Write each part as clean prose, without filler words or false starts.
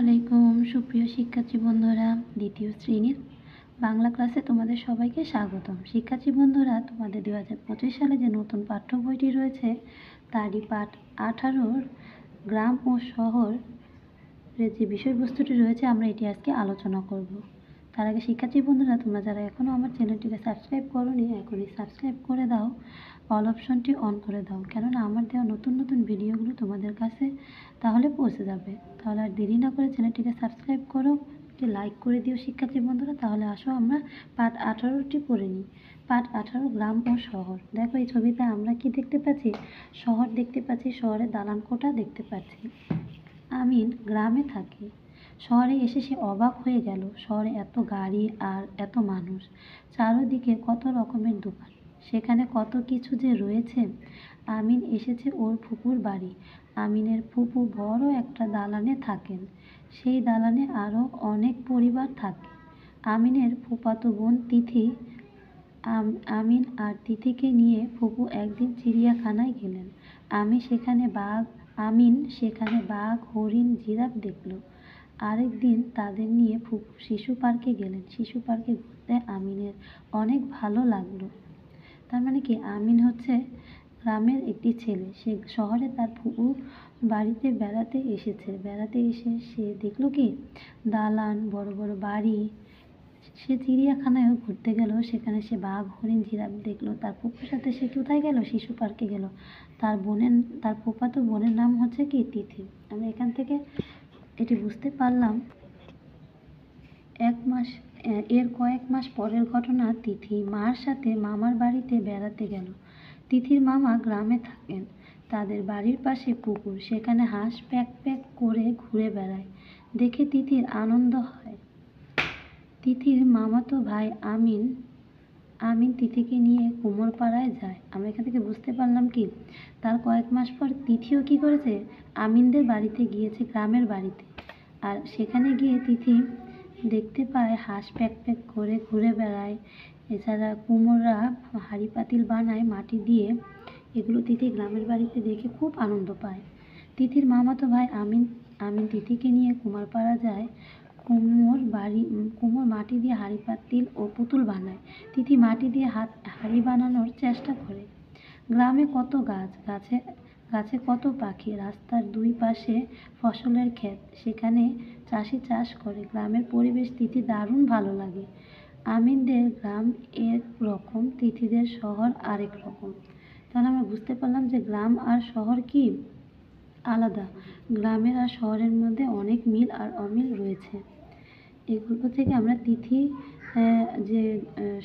আলাইকুম সুপ্রিয় শিক্ষার্থী বন্ধুরা, দ্বিতীয় শ্রেণীর বাংলা ক্লাসে তোমাদের সবাইকে স্বাগতম। শিক্ষার্থী বন্ধুরা, তোমাদের 2025 সালে যে নতুন পাঠ্য বইটি রয়েছে তারই পাঠ 18 গ্রাম ও শহরের যে বিষয়বস্তুটি রয়েছে আমরা এটি আজকে আলোচনা করব। তার আগে শিক্ষার্থী বন্ধুরা, তোমরা যারা এখনও আমার চ্যানেলটিকে সাবস্ক্রাইব করোনি এখনই সাবস্ক্রাইব করে দাও, অল অপশনটি অন করে দাও, কেননা আমার দেওয়া নতুন নতুন ভিডিওগুলো তোমাদের কাছে তাহলে পৌঁছে যাবে। তাহলে আর দেরি না করে চ্যানেলটিকে সাবস্ক্রাইব করো, একটি লাইক করে দিও শিক্ষার্থী বন্ধুরা। তাহলে আসো আমরা পাঠ 18টি পড়ে নিই। পাঠ 18 গ্রাম ও শহর। দেখো এই ছবিতে আমরা কি দেখতে পাচ্ছি? শহর দেখতে পাচ্ছি, শহরের দালান কোঠা দেখতে পাচ্ছি। আমিন গ্রামে থাকে, শহরে এসে সে অবাক হয়ে গেল। শহরে এত গাড়ি আর এত মানুষ, চারদিকে কত রকমের দোকান, সেখানে কত কিছু যে রয়েছে। আমিন এসেছে ওর ফুপুর বাড়ি। আমিনের ফুপু বড় একটা দালানে থাকেন। সেই দালানে আরও অনেক পরিবার থাকে। আমিনের ফুফাতো বোন তিথি। আমিন আর তিথিকে নিয়ে ফুপু একদিন চিড়িয়াখানায় গেলেন। আমিন সেখানে বাঘ, হরিণ, জিরাফ দেখল। আরেক দিন তাদের নিয়ে ফুপু শিশু পার্কে গেলেন। শিশু পার্কে ঘুরতে আমিনের অনেক ভালো লাগলো। তার মানে কি, আমিন হচ্ছে গ্রামের একটি ছেলে, সে শহরে তার ফুপু বাড়িতে বেড়াতে এসেছে। বেড়াতে এসে সে দেখলো কি, দালান, বড় বড় বাড়ি। সে চিড়িয়াখানায়ও ঘুরতে গেল, সেখানে সে বাঘ, হরিণ, জিরাফ দেখলো। তার ফুপুর সাথে সে কোথায় গেল? শিশু পার্কে গেল। তার ফুফাতো বোনের নাম হচ্ছে কি, তিথি। আমরা এখান থেকে এটি বুঝতে পারলাম। এর কয়েক মাস পরের ঘটনা। তিথি মার সাথে মামার বাড়িতে বেড়াতে গেল। তিথির মামা গ্রামে থাকেন। তাদের বাড়ির পাশে পুকুর, সেখানে হাঁস প্যাক প্যাক করে ঘুরে বেড়ায়। দেখে তিথির আনন্দ হয়। তিথির মামাতো ভাই আমিন তিথিকে নিয়ে কুমোরপাড়ায় যায়। আমরা এখান থেকে বুঝতে পারলাম কি, তার কয়েক মাস পর তিথিও কি করেছে, আমিনদের বাড়িতে গিয়েছে, গ্রামের বাড়িতে। আর সেখানে গিয়ে তিথি দেখতে পায় হাঁস প্যাক প্যাক করে ঘুরে বেড়ায়। এছাড়া কুমোররা হাঁড়ি পাতিল বানায় মাটি দিয়ে। এগুলো তিথি গ্রামের বাড়িতে দেখে খুব আনন্দ পায়। তিথির মামাতো ভাই আমিন তিথিকে নিয়ে কুমারপাড়া যায়। কুমোর মাটি দিয়ে হাঁড়ি পাতিল ও পুতুল বানায়। তিথি মাটি দিয়ে হাঁড়ি বানানোর চেষ্টা করে। গ্রামে কত গাছে কত পাখি। রাস্তার দুই পাশে ফসলের ক্ষেত, সেখানে চাষি চাষ করে। গ্রামের পরিবেশ তিথি দারুণ ভালো লাগে। আমিনদের গ্রাম এক রকম, তিথিদের শহর আরেক রকম। তাহলে আমরা বুঝতে পারলাম যে গ্রাম আর শহর কি আলাদা। গ্রামের আর শহরের মধ্যে অনেক মিল আর অমিল রয়েছে। এগুলো থেকে আমরা তিথি যে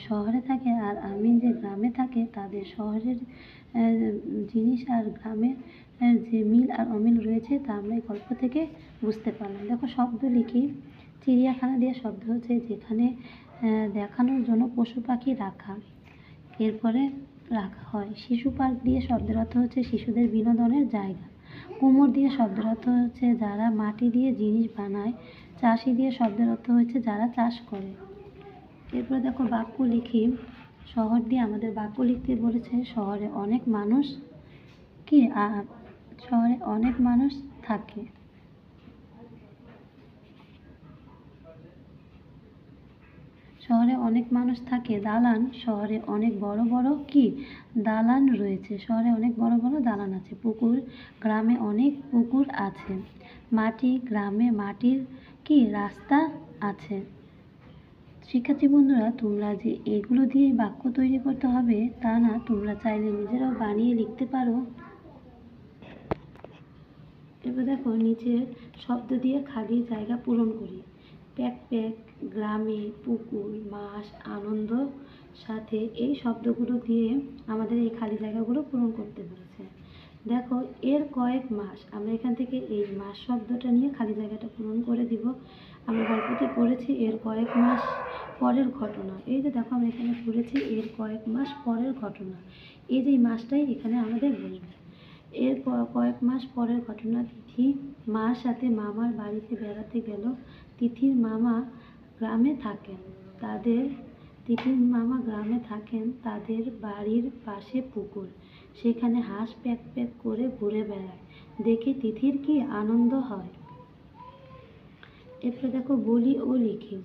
শহরে থাকে আর আমিন যে গ্রামে থাকে, তাদের শহরের জিনিস আর গ্রামের যে মিল আর অমিল রয়েছে তা আমরা এই গল্প থেকে বুঝতে পারলাম। দেখো শব্দ লিখি। চিড়িয়াখানা দিয়ে শব্দ হচ্ছে যেখানে দেখানোর জন্য পশু পাখি রাখা, এরপরে রাখা হয়। শিশু পার্ক দিয়ে শব্দের অর্থ হচ্ছে শিশুদের বিনোদনের জায়গা। কুমোর দিয়ে শব্দের অর্থ হচ্ছে যারা মাটি দিয়ে জিনিস বানায়। চাষি দিয়ে শব্দের অর্থ হচ্ছে যারা চাষ করে। এরপরে দেখো বাক্য লিখি। শহর দিয়ে আমাদের বাক্য লিখতে বলেছে। শহরে অনেক মানুষ থাকে। শহরে অনেক মানুষ থাকে। দালান, শহরে অনেক বড় বড় দালান রয়েছে। শহরে অনেক বড় বড় দালান আছে। পুকুর, গ্রামে অনেক পুকুর আছে। মাটি, গ্রামে মাটির রাস্তা আছে। শিক্ষার্থী বন্ধুরা, তোমরা যে এগুলো দিয়ে বাক্য তৈরি করতে হবে তা না, তোমরা চাইলে নিজেরাও বানিয়ে লিখতে পারো। এবার দেখো নিচের শব্দ দিয়ে খালি জায়গা পূরণ করি। প্যাক প্যাক, গ্রামে, পুকুর, মাছ, আনন্দ, সাথে, এই শব্দগুলো দিয়ে আমাদের এই খালি জায়গাগুলো পূরণ করতে বলেছে। দেখো এর কয়েক মাস, আমরা এখান থেকে এই মাস শব্দটা নিয়ে খালি জায়গাটা পূরণ করে দিব। আমরা গল্পতে পড়েছি এর কয়েক মাস পরের ঘটনা। এই যে দেখো আমরা এখানে পড়েছি এর কয়েক মাস পরের ঘটনা। এই যে মাসটাই এখানে আমাদের বলবে। এর কয়েক মাস পরের ঘটনা। তিথি মার সাথে মামার বাড়িতে বেড়াতে গেল। তিথির মামা গ্রামে থাকেন। তাদের বাড়ির পাশে পুকুর, সেখানে হাঁস প্যাক প্যাক করে ঘুরে বেড়ায়। দেখে তিথির কি আনন্দ হয়। এরপরে দেখো বলি ও লিখি।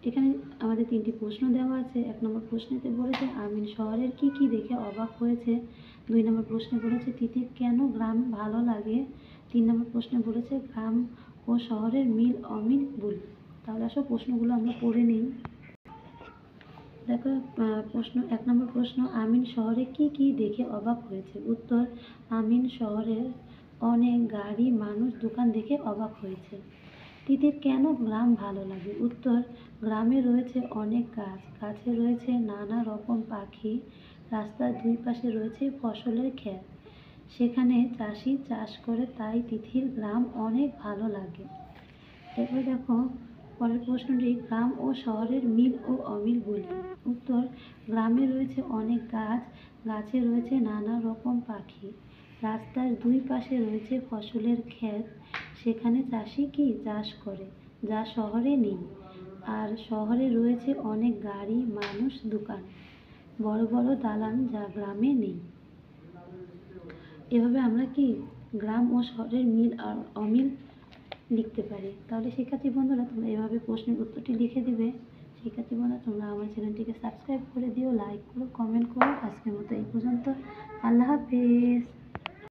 এখানে আমাদের 3টি প্রশ্ন দেওয়া আছে। 1 নম্বর প্রশ্নেতে বলেছে আমিন শহরের কি কি দেখে অবাক হয়েছে। 2 নম্বর প্রশ্নে বলেছে তিতির কেন গ্রাম ভালো লাগে। 3 নম্বর প্রশ্নে বলেছে গ্রাম ও শহরের মিল অমিল বলি। তাহলে আসো প্রশ্নগুলো আমরা পড়ে নিই। দেখো প্রশ্ন 1 নম্বর প্রশ্ন আমিন শহরে কি কি দেখে অবাক হয়েছে। উত্তর আমিন শহরের অনেক গাড়ি মানুষ দোকান দেখে অবাক হয়েছে। তিতির কেন গ্রাম ভালো লাগে। উত্তর গ্রামে রয়েছে অনেক গাছ, গাছে রয়েছে নানা রকম পাখি, রাস্তার দুই পাশে রয়েছে ফসলের ক্ষেত, সেখানে চাষি চাষ করে, তাই তিথির গ্রাম অনেক ভালো লাগে। এরপর দেখো পরের প্রশ্নটি গ্রাম ও শহরের মিল ও অমিল বলি। উত্তর গ্রামে রয়েছে অনেক গাছ, গাছে রয়েছে নানা রকম পাখি, রাস্তার দুই পাশে রয়েছে ফসলের ক্ষেত, সেখানে চাষি কি চাষ করে, যা শহরে নেই। আর শহরে রয়েছে অনেক গাড়ি মানুষ দোকান, বড় বড় দালান, যা গ্রামে নেই। এভাবে আমরা কি গ্রাম ও শহরের মিল আর অমিল লিখতে পারি। তাহলে শিক্ষার্থী বন্ধুরা তোমরা এভাবে প্রশ্নের উত্তরটি লিখে দিবে। শিক্ষার্থী বন্ধুরা তোমরা আমার চ্যানেলটিকে সাবস্ক্রাইব করে দিও, লাইক করো, কমেন্ট করো। আজকের মতো এই পর্যন্ত। আল্লাহ হাফেজ।